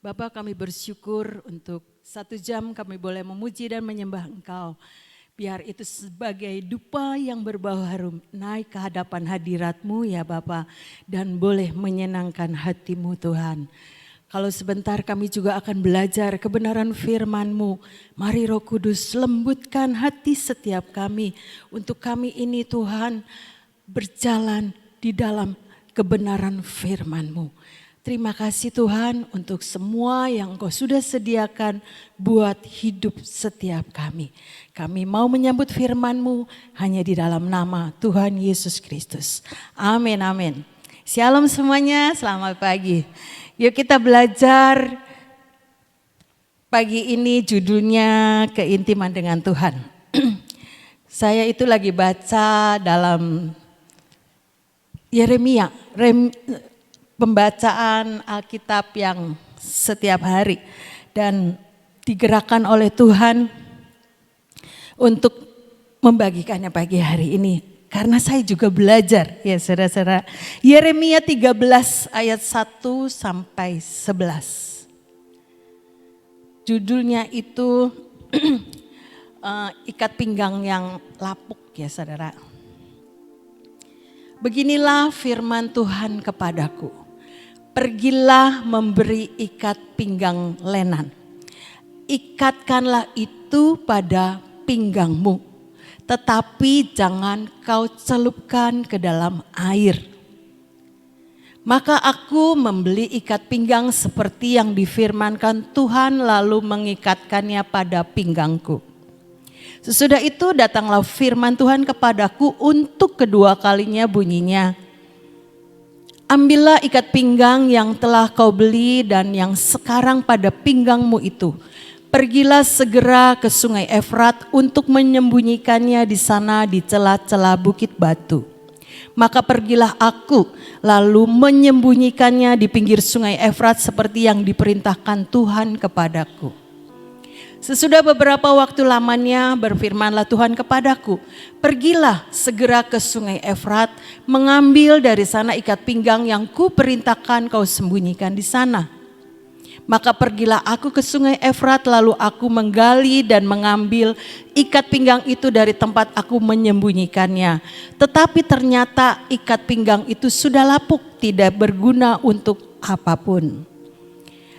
Bapa, kami bersyukur untuk 1 jam kami boleh memuji dan menyembah Engkau. Biar itu sebagai dupa yang berbau harum naik ke hadapan hadirat-Mu ya Bapa, dan boleh menyenangkan hati-Mu Tuhan. Kalau sebentar kami juga akan belajar kebenaran firman-Mu. Mari Roh Kudus lembutkan hati setiap kami. Untuk kami ini Tuhan berjalan di dalam kebenaran firman-Mu. Terima kasih Tuhan untuk semua yang Engkau sudah sediakan buat hidup setiap kami. Kami mau menyambut firman-Mu hanya di dalam nama Tuhan Yesus Kristus. Amin, amin. Shalom semuanya, selamat pagi. Yuk kita belajar pagi ini judulnya keintiman dengan Tuhan. Saya itu lagi baca dalam Yeremia, pembacaan Alkitab yang setiap hari dan digerakkan oleh Tuhan untuk membagikannya pagi hari ini. Karena saya juga belajar ya saudara-saudara. Yeremia 13 ayat 1 sampai 11. Judulnya itu ikat pinggang yang lapuk ya saudara. Beginilah firman Tuhan kepadaku. Pergilah memberi ikat pinggang lenan. Ikatkanlah itu pada pinggangmu, tetapi jangan kau celupkan ke dalam air. Maka aku membeli ikat pinggang seperti yang difirmankan Tuhan, lalu mengikatkannya pada pinggangku. Sesudah itu datanglah firman Tuhan kepadaku untuk kedua kalinya bunyinya. Ambillah ikat pinggang yang telah kau beli dan yang sekarang pada pinggangmu itu. Pergilah segera ke sungai Efrat untuk menyembunyikannya di sana di celah-celah bukit batu. Maka pergilah aku lalu menyembunyikannya di pinggir sungai Efrat seperti yang diperintahkan Tuhan kepadaku. Sesudah beberapa waktu lamanya berfirmanlah Tuhan kepadaku, pergilah segera ke sungai Efrat, mengambil dari sana ikat pinggang yang kuperintahkan kau sembunyikan di sana. Maka pergilah aku ke sungai Efrat, lalu aku menggali dan mengambil ikat pinggang itu dari tempat aku menyembunyikannya. Tetapi ternyata ikat pinggang itu sudah lapuk, tidak berguna untuk apapun.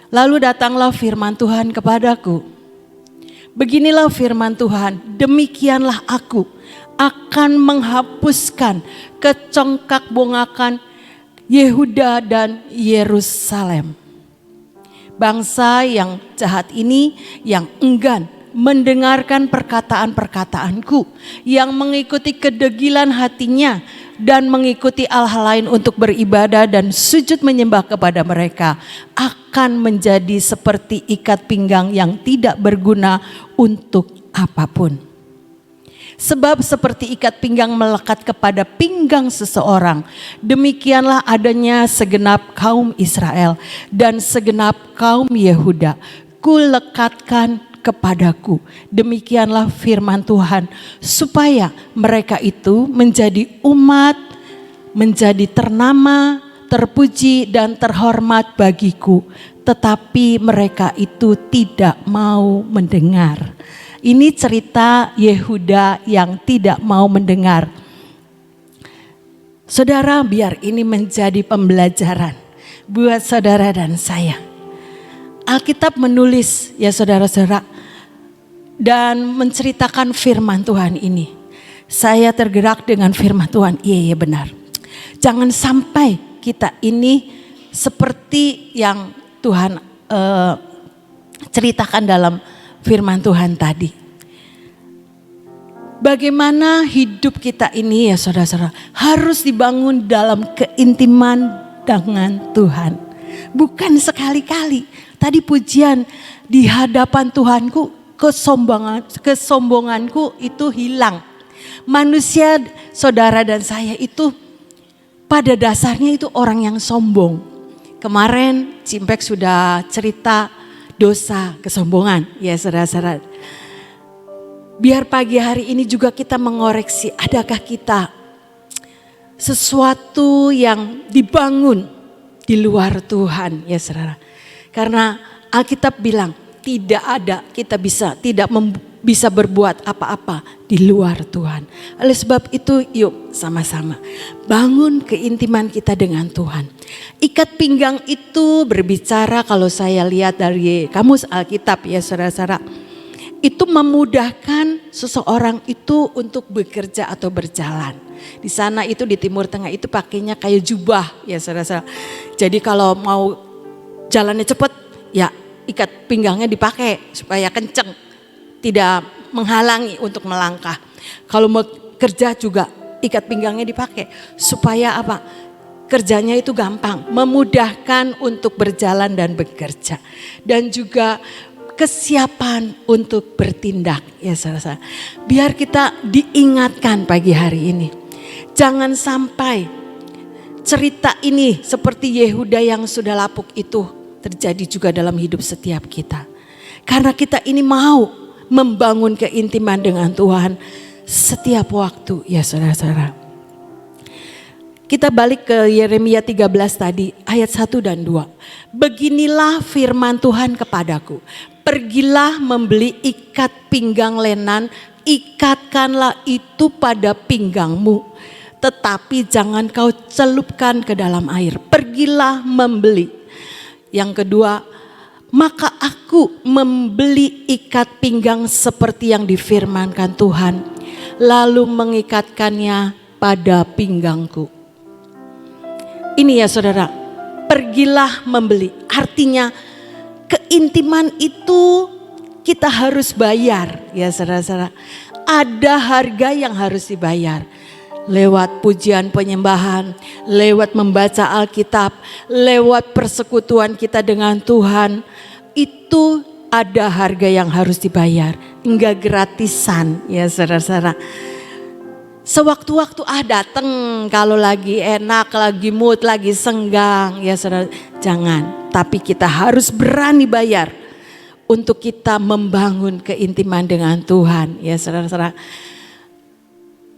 Lalu datanglah firman Tuhan kepadaku. Beginilah firman Tuhan, demikianlah aku akan menghapuskan kecongkak bongakan Yehuda dan Yerusalem. Bangsa yang jahat ini yang enggan mendengarkan perkataan-perkataanku, yang mengikuti kedegilan hatinya dan mengikuti hal-hal lain untuk beribadah dan sujud menyembah kepada mereka, akan menjadi seperti ikat pinggang yang tidak berguna untuk apapun. Sebab seperti ikat pinggang melekat kepada pinggang seseorang, demikianlah adanya segenap kaum Israel dan segenap kaum Yehuda, kulekatkan kepadaku. Demikianlah firman Tuhan, supaya mereka itu menjadi umat, menjadi ternama, terpuji dan terhormat bagiku. Tetapi mereka itu tidak mau mendengar. Ini cerita Yehuda yang tidak mau mendengar. Saudara, biar ini menjadi pembelajaran buat saudara dan saya. Alkitab menulis ya saudara-saudara dan menceritakan firman Tuhan ini. Saya tergerak dengan firman Tuhan, iya benar. Jangan sampai kita ini seperti yang Tuhan ceritakan dalam firman Tuhan tadi. Bagaimana hidup kita ini ya saudara-saudara harus dibangun dalam keintiman dengan Tuhan. Bukan sekali-kali. Tadi pujian di hadapan Tuhanku, kesombonganku itu hilang. Manusia saudara dan saya itu pada dasarnya itu orang yang sombong. Kemarin Cimpek sudah cerita dosa kesombongan ya saudara-saudara. Biar pagi hari ini juga kita mengoreksi, adakah kita sesuatu yang dibangun di luar Tuhan ya saudara. Karena Alkitab bilang tidak ada kita bisa berbuat apa-apa di luar Tuhan. Oleh sebab itu yuk sama-sama bangun keintiman kita dengan Tuhan. Ikat pinggang itu berbicara, kalau saya lihat dari kamus Alkitab ya saudara-saudara, itu memudahkan seseorang itu untuk bekerja atau berjalan. Di sana itu di Timur Tengah itu pakainya kayak jubah ya saudara-saudara. Jadi kalau mau jalannya cepat ya ikat pinggangnya dipakai supaya kenceng, tidak menghalangi untuk melangkah. Kalau mau kerja juga ikat pinggangnya dipakai supaya apa? Kerjanya itu gampang, memudahkan untuk berjalan dan bekerja. Dan juga kesiapan untuk bertindak ya saudara. Biar kita diingatkan pagi hari ini. Jangan sampai cerita ini seperti Yehuda yang sudah lapuk itu terjadi juga dalam hidup setiap kita. Karena kita ini mau membangun keintiman dengan Tuhan setiap waktu ya saudara-saudara. Kita balik ke Yeremia 13 tadi ayat 1 dan 2. Beginilah firman Tuhan kepadaku. Pergilah membeli ikat pinggang lenan, ikatkanlah itu pada pinggangmu. Tetapi jangan kau celupkan ke dalam air. Pergilah membeli. Yang kedua, maka aku membeli ikat pinggang seperti yang difirmankan Tuhan, lalu mengikatkannya pada pinggangku. Ini ya saudara, pergilah membeli. Artinya keintiman itu kita harus bayar ya saudara-saudara. Ada harga yang harus dibayar. Lewat pujian penyembahan, lewat membaca Alkitab, lewat persekutuan kita dengan Tuhan, itu ada harga yang harus dibayar, enggak gratisan ya saudara-saudara. Sewaktu-waktu datang kalau lagi enak, lagi mood, lagi senggang ya saudara, jangan. Tapi kita harus berani bayar untuk kita membangun keintiman dengan Tuhan ya saudara-saudara.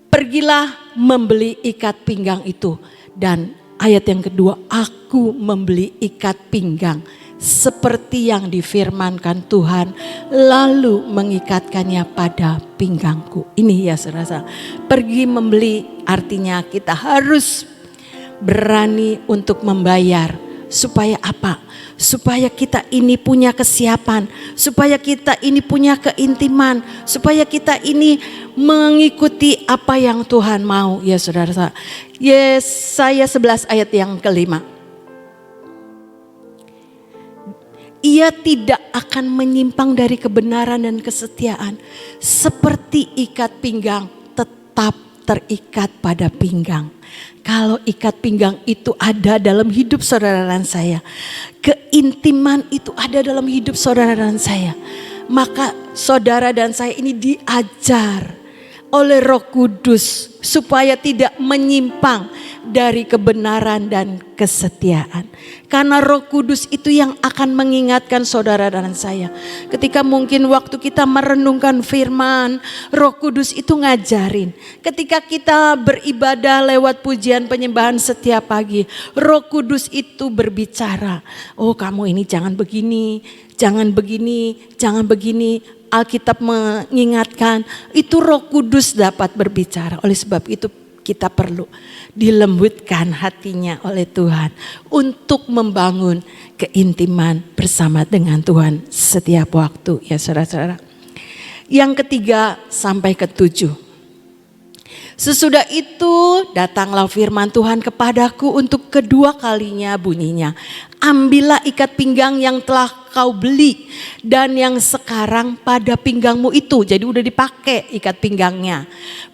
Pergilah membeli ikat pinggang itu. Dan ayat yang kedua, aku membeli ikat pinggang seperti yang difirmankan Tuhan, lalu mengikatkannya pada pinggangku. Ini ya saudara, pergi membeli artinya kita harus berani untuk membayar. Supaya apa? Supaya kita ini punya kesiapan, supaya kita ini punya keintiman, supaya kita ini mengikuti apa yang Tuhan mau ya saudara. Yesaya 11 ayat yang kelima. Ia tidak akan menyimpang dari kebenaran dan kesetiaan, seperti ikat pinggang tetap terikat pada pinggang. Kalau ikat pinggang itu ada dalam hidup saudara dan saya, keintiman itu ada dalam hidup saudara dan saya, maka saudara dan saya ini diajar oleh Roh Kudus supaya tidak menyimpang dari kebenaran dan kesetiaan. Karena Roh Kudus itu yang akan mengingatkan saudara dan saya. Ketika mungkin waktu kita merenungkan firman, Roh Kudus itu ngajarin. Ketika kita beribadah lewat pujian penyembahan setiap pagi, Roh Kudus itu berbicara. Oh kamu ini jangan begini, jangan begini, jangan begini. Alkitab mengingatkan, itu Roh Kudus dapat berbicara. Oleh sebab itu kita perlu dilembutkan hatinya oleh Tuhan untuk membangun keintiman bersama dengan Tuhan setiap waktu ya saudara-saudara. Yang ketiga sampai ketujuh. Sesudah itu datanglah firman Tuhan kepadaku untuk kedua kalinya bunyinya. Ambillah ikat pinggang yang telah kau beli dan yang sekarang pada pinggangmu itu. Jadi udah dipakai ikat pinggangnya.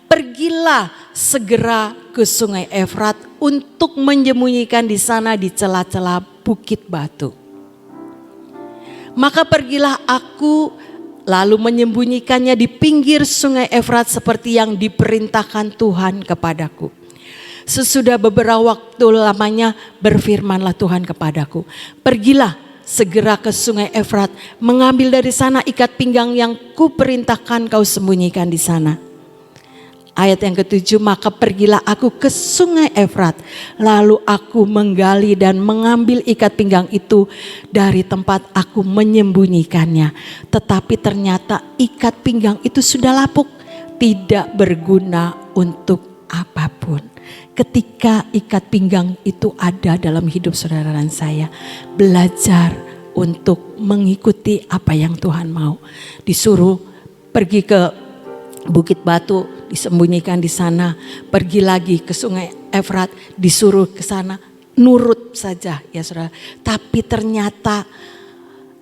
Pergilah segera ke sungai Efrat untuk menyembunyikan di sana di celah-celah bukit batu. Maka pergilah aku lalu menyembunyikannya di pinggir sungai Efrat seperti yang diperintahkan Tuhan kepadaku. Sesudah beberapa waktu lamanya berfirmanlah Tuhan kepadaku. Pergilah segera ke sungai Efrat, mengambil dari sana ikat pinggang yang kuperintahkan kau sembunyikan di sana. Ayat yang ke-7, maka pergilah aku ke sungai Efrat, lalu aku menggali dan mengambil ikat pinggang itu dari tempat aku menyembunyikannya. Tetapi ternyata ikat pinggang itu sudah lapuk, tidak berguna untuk apapun. Ketika ikat pinggang itu ada dalam hidup saudara dan saya, belajar untuk mengikuti apa yang Tuhan mau. Disuruh pergi ke Bukit Batu, disembunyikan di sana, pergi lagi ke sungai Efrat, disuruh ke sana, nurut saja ya saudara. Tapi ternyata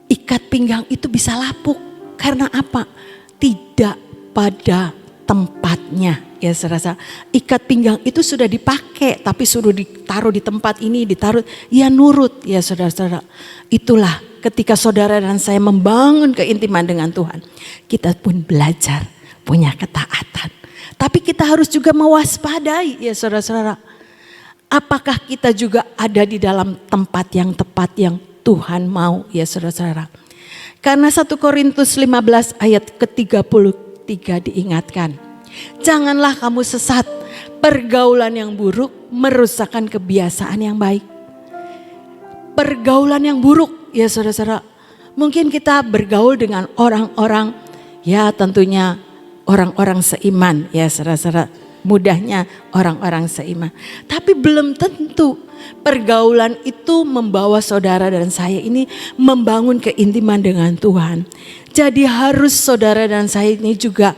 ikat pinggang itu bisa lapuk. Karena apa? Tidak pada tempatnya ya saudara. Ikat pinggang itu sudah dipakai, tapi suruh ditaruh di tempat ini, ditaruh, ya nurut ya saudara-saudara. Itulah ketika saudara dan saya membangun keintiman dengan Tuhan, kita pun belajar punya ketaatan. Tapi kita harus juga mewaspadai ya saudara-saudara. Apakah kita juga ada di dalam tempat yang tepat yang Tuhan mau ya saudara-saudara. Karena 1 Korintus 15 ayat ke-33 diingatkan. Janganlah kamu sesat, pergaulan yang buruk merusakkan kebiasaan yang baik. Pergaulan yang buruk ya saudara-saudara. Mungkin kita bergaul dengan orang-orang ya tentunya orang-orang seiman ya saudara-saudara, mudahnya orang-orang seiman. Tapi belum tentu pergaulan itu membawa saudara dan saya ini membangun keintiman dengan Tuhan. Jadi harus saudara dan saya ini juga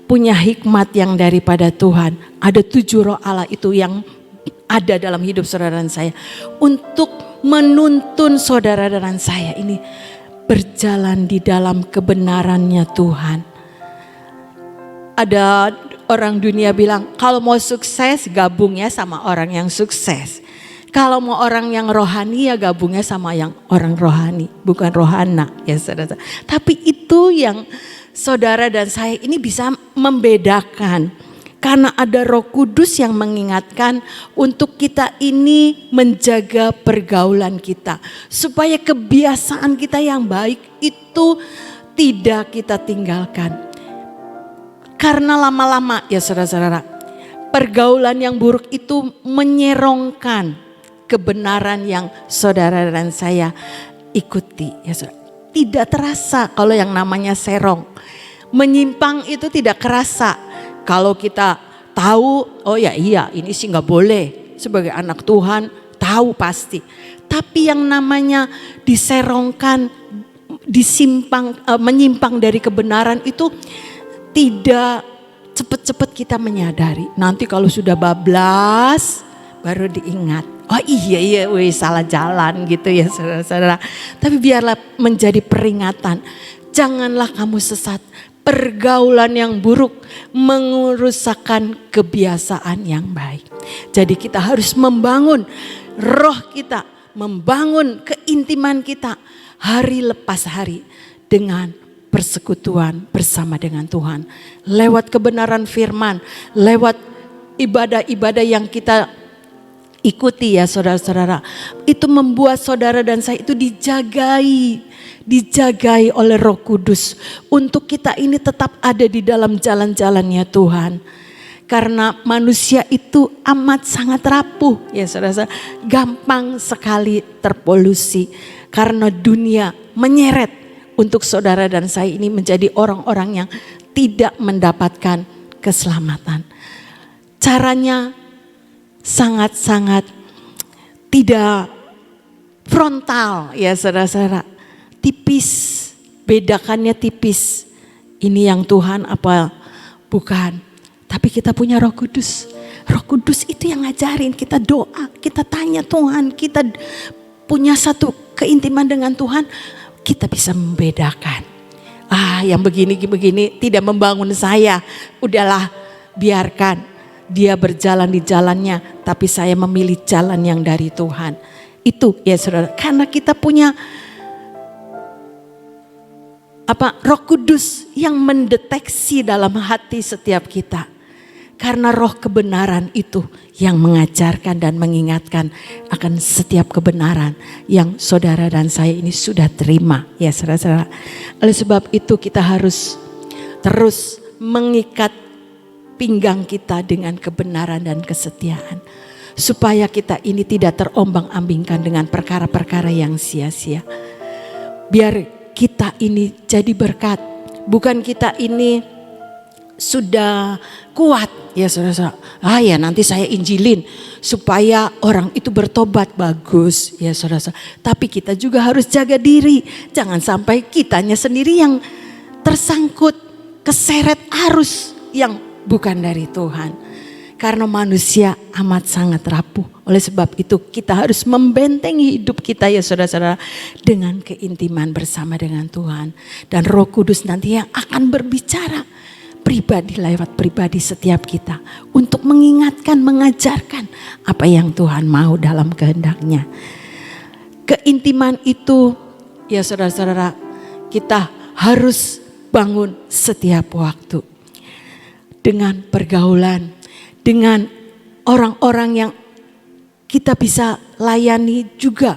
punya hikmat yang daripada Tuhan. Ada 7 roh Allah itu yang ada dalam hidup saudara dan saya. Untuk menuntun saudara dan saya ini berjalan di dalam kebenarannya Tuhan. Ada orang dunia bilang kalau mau sukses gabungnya sama orang yang sukses. Kalau mau orang yang rohani ya gabungnya sama yang orang rohani, bukan rohana ya saudara. Tapi itu yang saudara dan saya ini bisa membedakan. Karena ada Roh Kudus yang mengingatkan untuk kita ini menjaga pergaulan kita. Supaya kebiasaan kita yang baik itu tidak kita tinggalkan. Karena lama-lama ya saudara-saudara, pergaulan yang buruk itu menyerongkan kebenaran yang saudara dan saya ikuti. Ya saudara. Tidak terasa kalau yang namanya serong. Menyimpang itu tidak kerasa. Kalau kita tahu, oh ya iya ini sih gak boleh. Sebagai anak Tuhan tahu pasti. Tapi yang namanya diserongkan, menyimpang dari kebenaran itu tidak cepat-cepat kita menyadari. Nanti kalau sudah bablas baru diingat. Oh iya salah jalan gitu ya saudara-saudara. Tapi biarlah menjadi peringatan. Janganlah kamu sesat. Pergaulan yang buruk merusakkan kebiasaan yang baik. Jadi kita harus membangun roh kita. Membangun keintiman kita hari lepas hari dengan persekutuan bersama dengan Tuhan. Lewat kebenaran firman, lewat ibadah-ibadah yang kita ikuti ya saudara-saudara. Itu membuat saudara dan saya itu dijagai oleh Roh Kudus. Untuk kita ini tetap ada di dalam jalan-jalannya Tuhan. Karena manusia itu amat sangat rapuh ya saudara-saudara. Gampang sekali terpolusi. Karena dunia menyeret untuk saudara dan saya ini menjadi orang-orang yang tidak mendapatkan keselamatan. Caranya sangat-sangat tidak frontal ya saudara-saudara. Tipis, bedakannya tipis. Ini yang Tuhan apa bukan. Tapi kita punya Roh Kudus. Roh Kudus itu yang ngajarin kita doa. Kita tanya Tuhan, kita punya satu keintiman dengan Tuhan. Kita bisa membedakan. Yang begini-begini tidak membangun saya. Udahlah biarkan dia berjalan di jalannya. Tapi saya memilih jalan yang dari Tuhan. Itu ya saudara. Karena kita punya Roh Kudus yang mendeteksi dalam hati setiap kita. Karena roh kebenaran itu yang mengajarkan dan mengingatkan akan setiap kebenaran yang saudara dan saya ini sudah terima. Ya saudara-saudara. Oleh sebab itu kita harus terus mengikat pinggang kita dengan kebenaran dan kesetiaan. Supaya kita ini tidak terombang-ambingkan dengan perkara-perkara yang sia-sia. Biar kita ini jadi berkat. Bukan kita ini sudah kuat. Ya saudara, ya nanti saya injilin supaya orang itu bertobat, bagus ya saudara. Tapi kita juga harus jaga diri. Jangan sampai kitanya sendiri yang tersangkut, keseret arus yang bukan dari Tuhan. Karena manusia amat sangat rapuh. Oleh sebab itu kita harus membentengi hidup kita ya saudara-saudara. Dengan keintiman bersama dengan Tuhan. Dan Roh Kudus nanti yang akan berbicara pribadi lewat pribadi setiap kita. Untuk mengingatkan, mengajarkan apa yang Tuhan mau dalam kehendaknya. Keintiman itu ya saudara-saudara, kita harus bangun setiap waktu. Dengan pergaulan, dengan orang-orang yang kita bisa layani juga.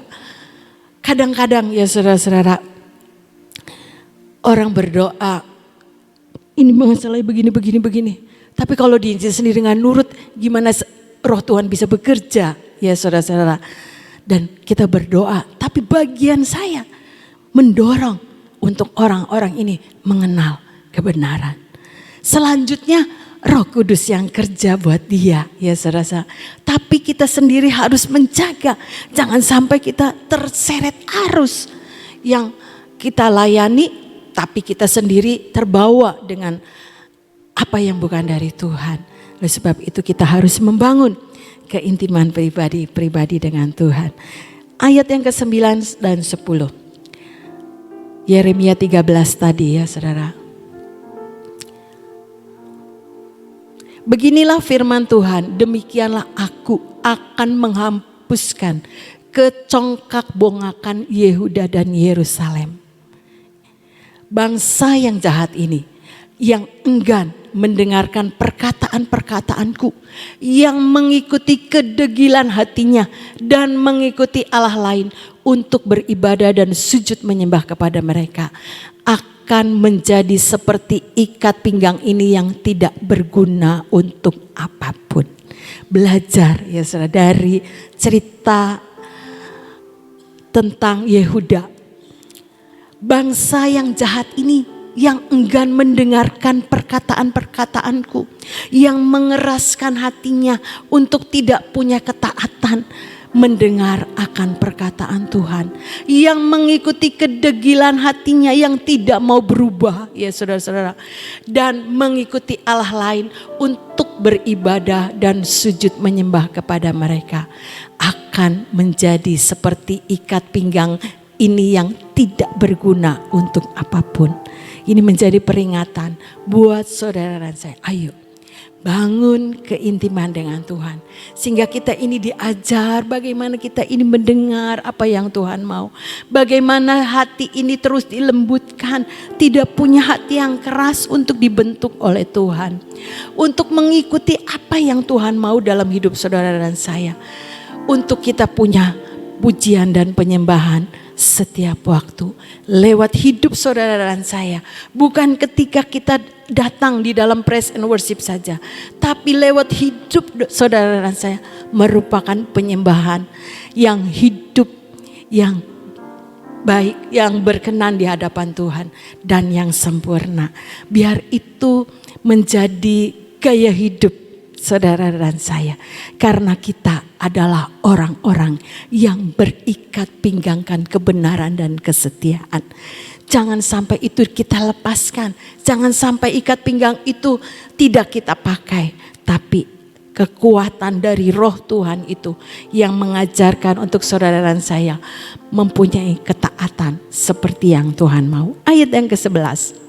Kadang-kadang ya saudara-saudara, orang berdoa, ini masalahnya begini. Tapi kalau diinjil sendiri nggak nurut, gimana roh Tuhan bisa bekerja ya saudara-saudara. Dan kita berdoa, tapi bagian saya mendorong untuk orang-orang ini mengenal kebenaran. Selanjutnya Roh Kudus yang kerja buat dia ya saudara. Tapi kita sendiri harus menjaga. Jangan sampai kita terseret arus yang kita layani. Tapi kita sendiri terbawa dengan apa yang bukan dari Tuhan. Oleh sebab itu kita harus membangun keintiman pribadi dengan Tuhan. Ayat yang ke-9 dan 10. Yeremia 13 tadi ya saudara. Beginilah firman Tuhan, demikianlah aku akan menghapuskan kecongkak bongakan Yehuda dan Yerusalem. Bangsa yang jahat ini, yang enggan mendengarkan perkataan-perkataanku, yang mengikuti kedegilan hatinya dan mengikuti Allah lain untuk beribadah dan sujud menyembah kepada mereka, akan menjadi seperti ikat pinggang ini yang tidak berguna untuk apapun. Belajar ya saudara dari cerita tentang Yehuda. Bangsa yang jahat ini yang enggan mendengarkan perkataan-perkataanku, yang mengeraskan hatinya untuk tidak punya ketaatan mendengar akan perkataan Tuhan, yang mengikuti kedegilan hatinya yang tidak mau berubah ya saudara-saudara, dan mengikuti Allah lain untuk beribadah dan sujud menyembah kepada mereka, akan menjadi seperti ikat pinggang ini yang tidak berguna untuk apapun. Ini menjadi peringatan buat saudara dan saya. Ayo bangun keintiman dengan Tuhan. Sehingga kita ini diajar bagaimana kita ini mendengar apa yang Tuhan mau. Bagaimana hati ini terus dilembutkan. Tidak punya hati yang keras untuk dibentuk oleh Tuhan. Untuk mengikuti apa yang Tuhan mau dalam hidup saudara dan saya. Untuk kita punya pujian dan penyembahan setiap waktu lewat hidup saudara dan saya, bukan ketika kita datang di dalam praise and worship saja, tapi lewat hidup saudara dan saya merupakan penyembahan yang hidup, yang baik, yang berkenan di hadapan Tuhan dan yang sempurna. Biar itu menjadi gaya hidup saudara dan saya, karena kita adalah orang-orang yang berikat pinggangkan kebenaran dan kesetiaan. Jangan sampai itu kita lepaskan, jangan sampai ikat pinggang itu tidak kita pakai, tapi kekuatan dari Roh Tuhan itu yang mengajarkan untuk saudara dan saya mempunyai ketaatan seperti yang Tuhan mau. Ayat yang ke-11.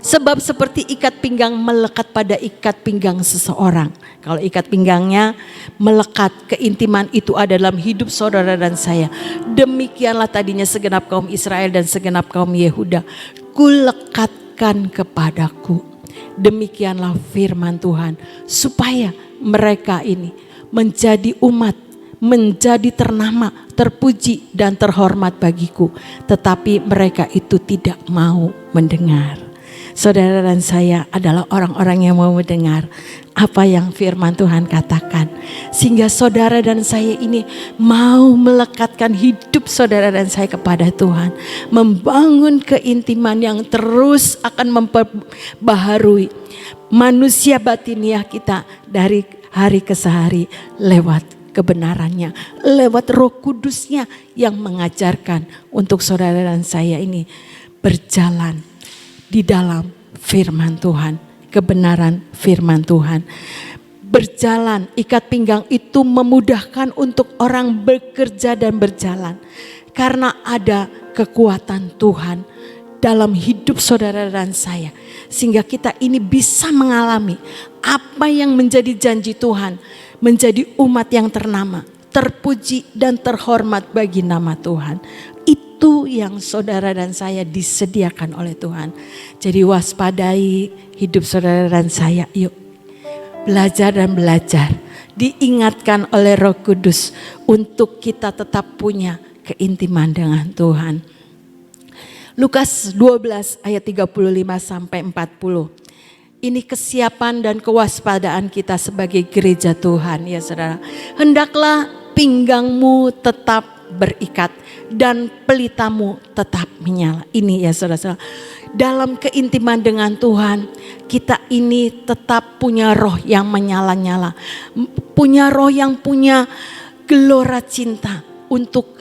Sebab seperti ikat pinggang melekat pada ikat pinggang seseorang. Kalau ikat pinggangnya melekat, keintiman itu ada dalam hidup saudara dan saya. Demikianlah tadinya segenap kaum Israel dan segenap kaum Yehuda. Kulekatkan kepadaku. Demikianlah firman Tuhan. Supaya mereka ini menjadi umat, menjadi ternama, terpuji dan terhormat bagiku. Tetapi mereka itu tidak mau mendengar. saudara dan saya adalah orang-orang yang mau mendengar apa yang firman Tuhan katakan. Sehingga saudara dan saya ini mau melekatkan hidup saudara dan saya kepada Tuhan. Membangun keintiman yang terus akan memperbaharui manusia batiniah kita dari hari ke hari lewat kebenarannya, lewat Roh Kudusnya yang mengajarkan untuk saudara dan saya ini berjalan di dalam firman Tuhan, kebenaran firman Tuhan. Berjalan, ikat pinggang itu memudahkan untuk orang bekerja dan berjalan. Karena ada kekuatan Tuhan dalam hidup saudara dan saya. Sehingga kita ini bisa mengalami apa yang menjadi janji Tuhan. Menjadi umat yang ternama, terpuji dan terhormat bagi nama Tuhan. Itu yang saudara dan saya disediakan oleh Tuhan. Jadi waspadai hidup saudara dan saya. Yuk belajar dan belajar. Diingatkan oleh Roh Kudus untuk kita tetap punya keintiman dengan Tuhan. Lukas 12 ayat 35 sampai 40. Ini kesiapan dan kewaspadaan kita sebagai gereja Tuhan ya saudara. Hendaklah pinggangmu tetap berikat dan pelitamu tetap menyala. Ini ya saudara. Dalam keintiman dengan Tuhan kita ini tetap punya roh yang menyala-nyala. Punya roh yang punya gelora cinta untuk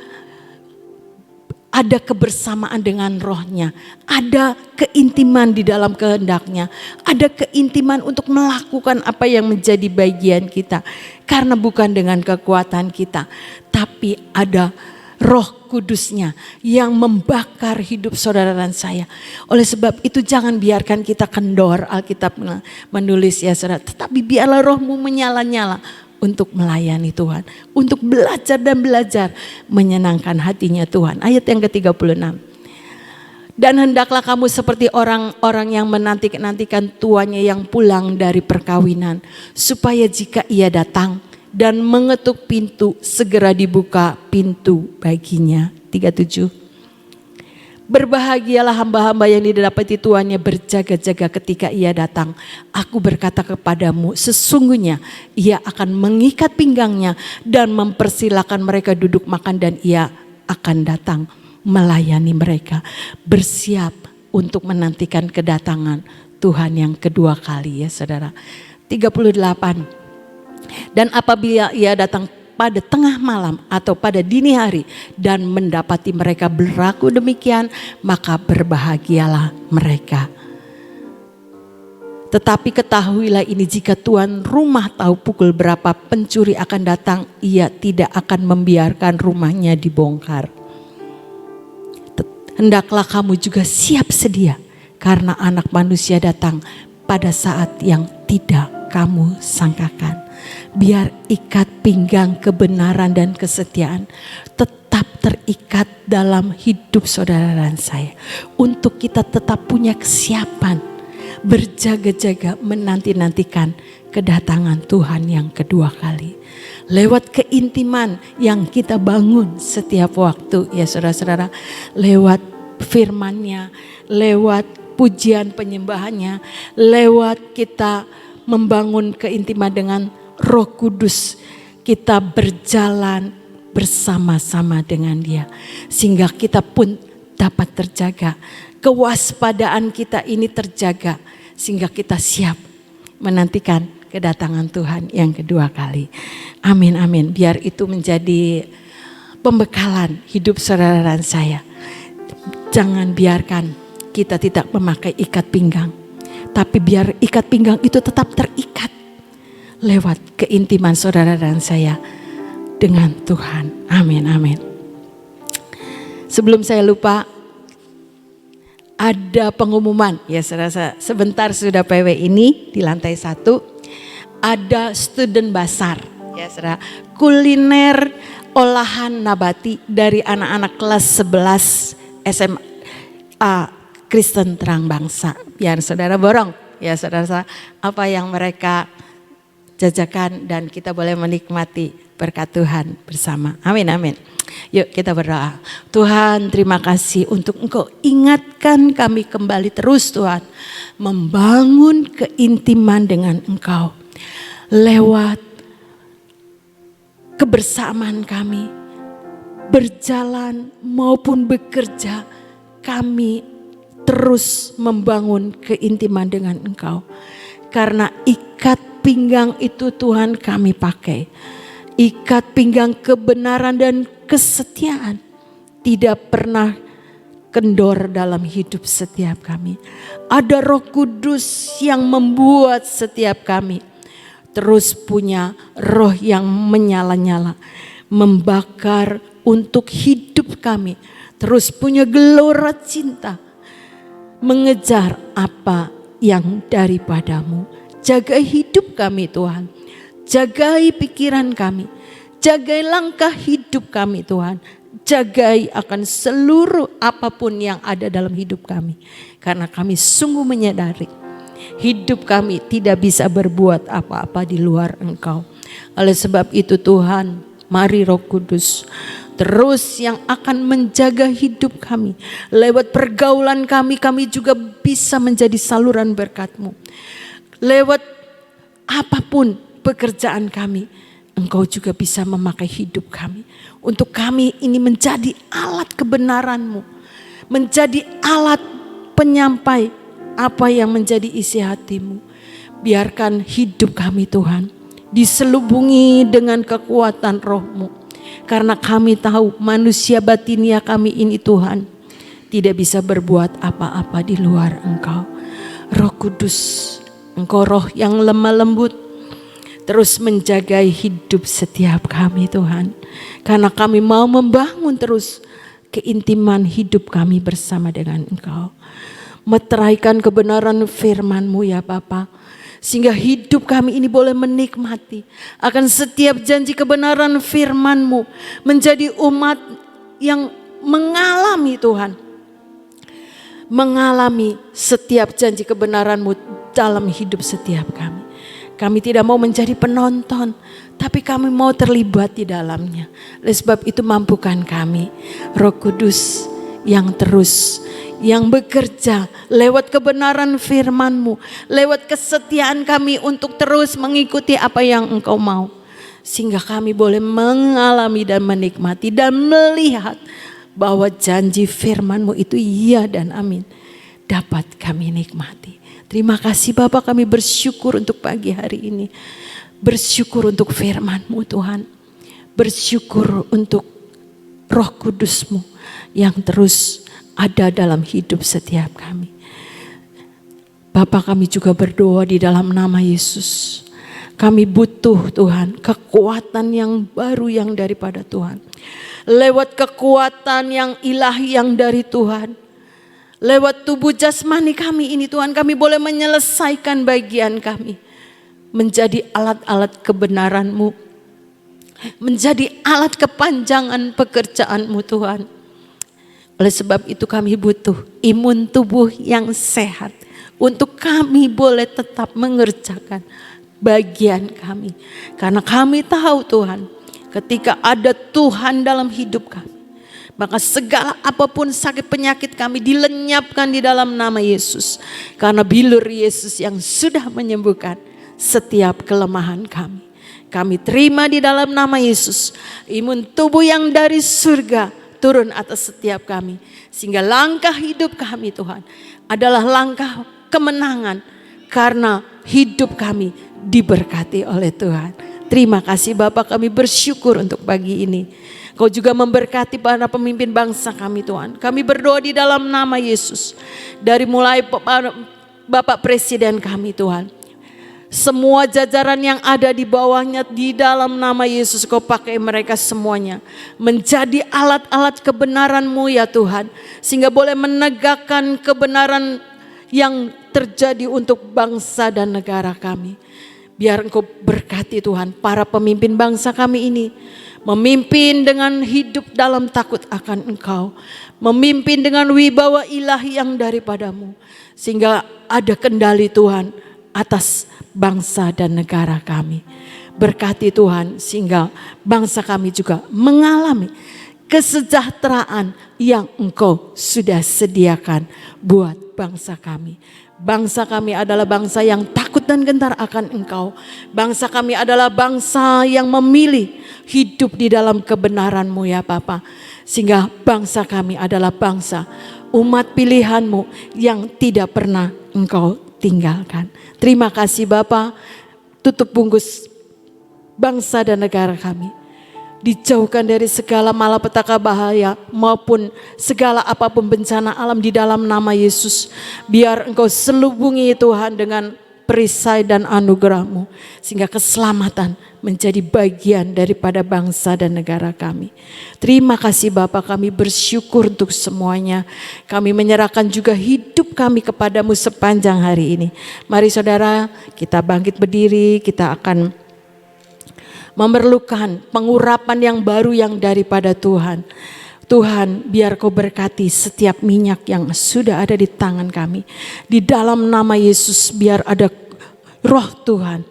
ada kebersamaan dengan rohnya. Ada keintiman di dalam kehendaknya. Ada keintiman untuk melakukan apa yang menjadi bagian kita. Karena bukan dengan kekuatan kita. Tapi ada Roh Kudusnya yang membakar hidup saudara dan saya. Oleh sebab itu jangan biarkan kita kendor. Alkitab menulis ya saudara. Tetapi biarlah rohmu menyala-nyala untuk melayani Tuhan, untuk belajar dan belajar menyenangkan hatinya Tuhan. Ayat yang ke-36. Dan hendaklah kamu seperti orang-orang yang menantikan tuannya yang pulang dari perkawinan, supaya jika ia datang dan mengetuk pintu, segera dibuka pintu baginya. 37. Berbahagialah hamba-hamba yang didapati tuannya berjaga-jaga ketika ia datang. Aku berkata kepadamu, sesungguhnya ia akan mengikat pinggangnya dan mempersilakan mereka duduk makan, dan ia akan datang melayani mereka. Bersiap untuk menantikan kedatangan Tuhan yang kedua kali ya saudara. 38. Dan apabila ia datang pada tengah malam atau pada dini hari dan mendapati mereka berlaku demikian, maka berbahagialah mereka. Tetapi ketahuilah ini, jika tuan rumah tahu pukul berapa pencuri akan datang, ia tidak akan membiarkan rumahnya dibongkar. Hendaklah kamu juga siap sedia, karena anak manusia datang pada saat yang tidak kamu sangkakan. Biar ikat pinggang kebenaran dan kesetiaan tetap terikat dalam hidup saudara dan saya. Untuk kita tetap punya kesiapan, berjaga-jaga menanti-nantikan kedatangan Tuhan yang kedua kali. Lewat keintiman yang kita bangun setiap waktu ya saudara-saudara. Lewat firman-Nya, lewat pujian penyembahannya, lewat kita membangun keintiman dengan Roh Kudus, kita berjalan bersama-sama dengan Dia. Sehingga kita pun dapat terjaga. Kewaspadaan kita ini terjaga. Sehingga kita siap menantikan kedatangan Tuhan yang kedua kali. Amin, amin. Biar itu menjadi pembekalan hidup saudara dan saya. Jangan biarkan kita tidak memakai ikat pinggang. Tapi biar ikat pinggang itu tetap terikat lewat keintiman saudara dan saya dengan Tuhan. Amin, amin. Sebelum saya lupa, ada pengumuman ya saudara. Sebentar sudah PW ini di lantai 1 ada student basar ya saudara. Kuliner olahan nabati dari anak-anak kelas 11 SMA Kristen Terang Bangsa. Biar saudara borong ya saudara apa yang mereka jajakan dan kita boleh menikmati berkat Tuhan bersama. Amin, amin. Yuk kita berdoa. Tuhan, terima kasih untuk Engkau ingatkan kami kembali terus Tuhan. Membangun keintiman dengan Engkau. Lewat kebersamaan kami. Berjalan maupun bekerja. Kami terus membangun keintiman dengan Engkau. Karena ikat pinggang itu Tuhan kami pakai. Ikat pinggang kebenaran dan kesetiaan tidak pernah kendor dalam hidup setiap kami. Ada Roh Kudus yang membuat setiap kami terus punya roh yang menyala-nyala, membakar untuk hidup kami, terus punya gelora cinta, mengejar apa yang daripadamu. Jagai hidup kami Tuhan, jagai pikiran kami, jagai langkah hidup kami Tuhan. Jagai akan seluruh apapun yang ada dalam hidup kami. Karena kami sungguh menyadari hidup kami tidak bisa berbuat apa-apa di luar Engkau. Oleh sebab itu Tuhan, mari Roh Kudus terus yang akan menjaga hidup kami. Lewat pergaulan kami, kami juga bisa menjadi saluran berkat-Mu. Lewat apapun pekerjaan kami, Engkau juga bisa memakai hidup kami. Untuk kami ini menjadi alat kebenaran-Mu. Menjadi alat penyampai apa yang menjadi isi hati-Mu. Biarkan hidup kami Tuhan diselubungi dengan kekuatan Roh-Mu. Karena kami tahu manusia batinia kami ini Tuhan tidak bisa berbuat apa-apa di luar Engkau. Roh Kudus, Engkau roh yang lemah lembut, terus menjaga hidup setiap kami Tuhan. Karena kami mau membangun terus keintiman hidup kami bersama dengan Engkau. Meteraikan kebenaran firman-Mu ya Bapa. Sehingga hidup kami ini boleh menikmati akan setiap janji kebenaran firman-Mu. Menjadi umat yang mengalami Tuhan. Mengalami setiap janji kebenaran-Mu dalam hidup setiap kami. Kami tidak mau menjadi penonton, tapi kami mau terlibat di dalamnya. Oleh sebab itu mampukan kami, Roh Kudus yang terus, yang bekerja lewat kebenaran firman-Mu, lewat kesetiaan kami untuk terus mengikuti apa yang Engkau mau. Sehingga kami boleh mengalami dan menikmati dan melihat bahwa janji firman-Mu itu iya dan amin. Dapat kami nikmati. Terima kasih Bapak, kami bersyukur untuk pagi hari ini. Bersyukur untuk firman-Mu Tuhan. Bersyukur untuk Roh Kudus-Mu yang terus ada dalam hidup setiap kami. Bapak, kami juga berdoa di dalam nama Yesus. Kami butuh Tuhan kekuatan yang baru yang daripada Tuhan. Lewat kekuatan yang ilahi yang dari Tuhan. Lewat tubuh jasmani kami ini Tuhan, kami boleh menyelesaikan bagian kami. Menjadi alat-alat kebenaran-Mu. Menjadi alat kepanjangan pekerjaan-Mu Tuhan. Oleh sebab itu kami butuh imun tubuh yang sehat. Untuk kami boleh tetap mengerjakan bagian kami. Karena kami tahu Tuhan, ketika ada Tuhan dalam hidup kami, maka segala apapun sakit penyakit kami dilenyapkan di dalam nama Yesus. Karena bilur Yesus yang sudah menyembuhkan setiap kelemahan kami. Kami terima di dalam nama Yesus. Imun tubuh yang dari surga turun atas setiap kami. Sehingga langkah hidup kami Tuhan adalah langkah kemenangan. Karena hidup kami diberkati oleh Tuhan. Terima kasih Bapak, kami bersyukur untuk pagi ini. Kau juga memberkati para pemimpin bangsa kami Tuhan. Kami berdoa di dalam nama Yesus. Dari mulai Bapak Presiden kami Tuhan. Semua jajaran yang ada di bawahnya di dalam nama Yesus Kau pakai mereka semuanya. Menjadi alat-alat kebenaran-Mu ya Tuhan. Sehingga boleh menegakkan kebenaran yang terjadi untuk bangsa dan negara kami. Biar Engkau berkati Tuhan para pemimpin bangsa kami ini. Memimpin dengan hidup dalam takut akan Engkau. Memimpin dengan wibawa ilahi yang daripada-Mu. Sehingga ada kendali Tuhan atas bangsa dan negara kami. Berkati Tuhan sehingga bangsa kami juga mengalami kesejahteraan yang Engkau sudah sediakan buat bangsa kami. Bangsa kami adalah bangsa yang takut dan gentar akan Engkau. Bangsa kami adalah bangsa yang memilih hidup di dalam kebenaran-Mu ya Bapa. Sehingga bangsa kami adalah bangsa umat pilihan-Mu yang tidak pernah Engkau tinggalkan. Terima kasih Bapa. Tutup bungkus bangsa dan negara kami. Dijauhkan dari segala malapetaka bahaya maupun segala apapun bencana alam di dalam nama Yesus. Biar Engkau selubungi Tuhan dengan perisai dan anugerah-Mu. Sehingga keselamatan menjadi bagian daripada bangsa dan negara kami. Terima kasih Bapa, kami bersyukur untuk semuanya. Kami menyerahkan juga hidup kami kepadamu sepanjang hari ini. Mari saudara, kita bangkit berdiri, kita akan memerlukan pengurapan yang baru yang daripada Tuhan. Tuhan, biar Kau berkati setiap minyak yang sudah ada di tangan kami. Di dalam nama Yesus, biar ada Roh Tuhan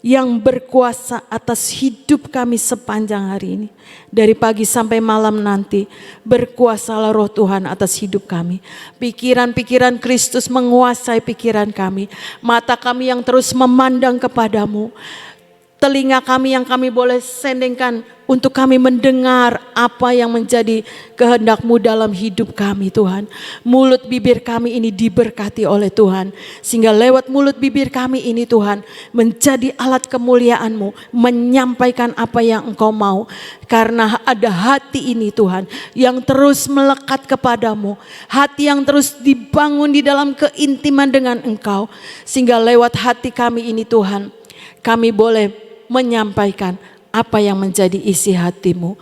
yang berkuasa atas hidup kami sepanjang hari ini. Dari pagi sampai malam nanti, berkuasalah Roh Tuhan atas hidup kami. Pikiran-pikiran Kristus menguasai pikiran kami. Mata kami yang terus memandang kepadamu. Telinga kami yang kami boleh sendengkan untuk kami mendengar apa yang menjadi kehendak-Mu dalam hidup kami Tuhan. Mulut bibir kami ini diberkati oleh Tuhan. Sehingga lewat mulut bibir kami ini Tuhan menjadi alat kemuliaan-Mu. Menyampaikan apa yang Engkau mau. Karena ada hati ini Tuhan yang terus melekat kepadamu. Hati yang terus dibangun di dalam keintiman dengan Engkau. Sehingga lewat hati kami ini Tuhan kami boleh menyampaikan apa yang menjadi isi hati-Mu.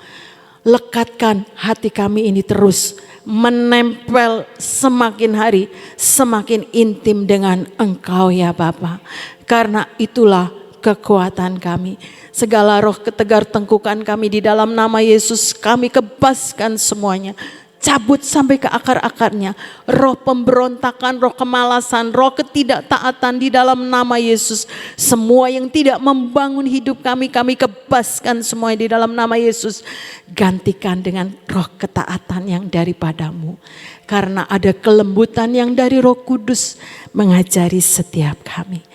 Lekatkan hati kami ini terus menempel semakin hari semakin intim dengan Engkau ya Bapa. Karena itulah kekuatan kami. Segala roh ketegar tengkukan kami di dalam nama Yesus kami kebaskan semuanya. Cabut sampai ke akar-akarnya. Roh pemberontakan, roh kemalasan, roh ketidaktaatan di dalam nama Yesus. Semua yang tidak membangun hidup kami kebaskan semua di dalam nama Yesus. Gantikan dengan roh ketaatan yang daripada-Mu. Karena ada kelembutan yang dari Roh Kudus mengajari setiap kami.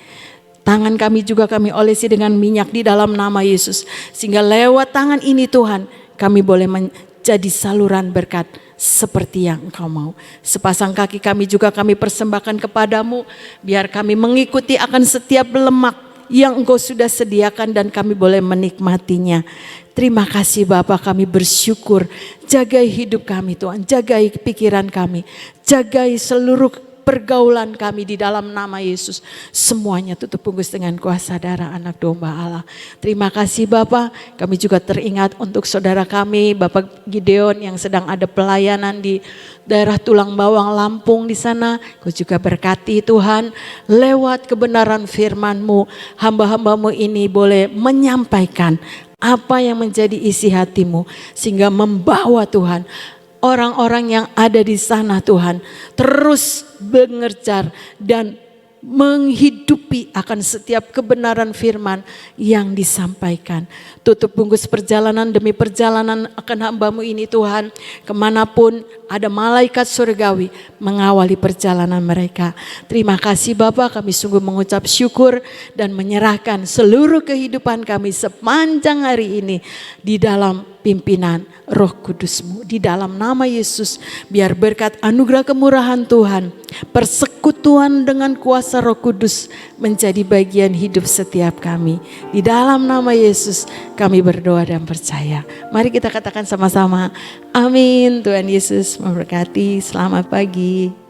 Tangan kami juga kami olesi dengan minyak di dalam nama Yesus. Sehingga lewat tangan ini Tuhan kami boleh menjadi saluran berkat seperti yang Engkau mau. Sepasang kaki kami juga kami persembahkan kepadamu. Biar kami mengikuti akan setiap lemak yang Engkau sudah sediakan dan kami boleh menikmatinya. Terima kasih Bapa, kami bersyukur. Jagai hidup kami Tuhan, jagai pikiran kami, jagai seluruh pergaulan kami di dalam nama Yesus. Semuanya tutup bungkus dengan kuasa darah anak domba Allah. Terima kasih Bapa. Kami juga teringat untuk saudara kami Bapak Gideon yang sedang ada pelayanan di daerah Tulang Bawang Lampung di sana. Kau juga berkati Tuhan lewat kebenaran firman-Mu. Hamba-hamba-Mu ini boleh menyampaikan apa yang menjadi isi hati-Mu. Sehingga membawa Tuhan orang-orang yang ada di sana Tuhan terus mengerjar dan menghidupi akan setiap kebenaran firman yang disampaikan. Tutup bungkus perjalanan demi perjalanan akan hamba-Mu ini Tuhan. Kemanapun ada malaikat surgawi mengawali perjalanan mereka. Terima kasih Bapa, kami sungguh mengucap syukur dan menyerahkan seluruh kehidupan kami sepanjang hari ini di dalam pimpinan Roh Kudus-Mu. Di dalam nama Yesus, biar berkat anugerah kemurahan Tuhan, persekutuan dengan kuasa Roh Kudus menjadi bagian hidup setiap kami. Di dalam nama Yesus kami berdoa dan percaya. Mari kita katakan sama-sama, amin. Tuhan Yesus memberkati. Selamat pagi.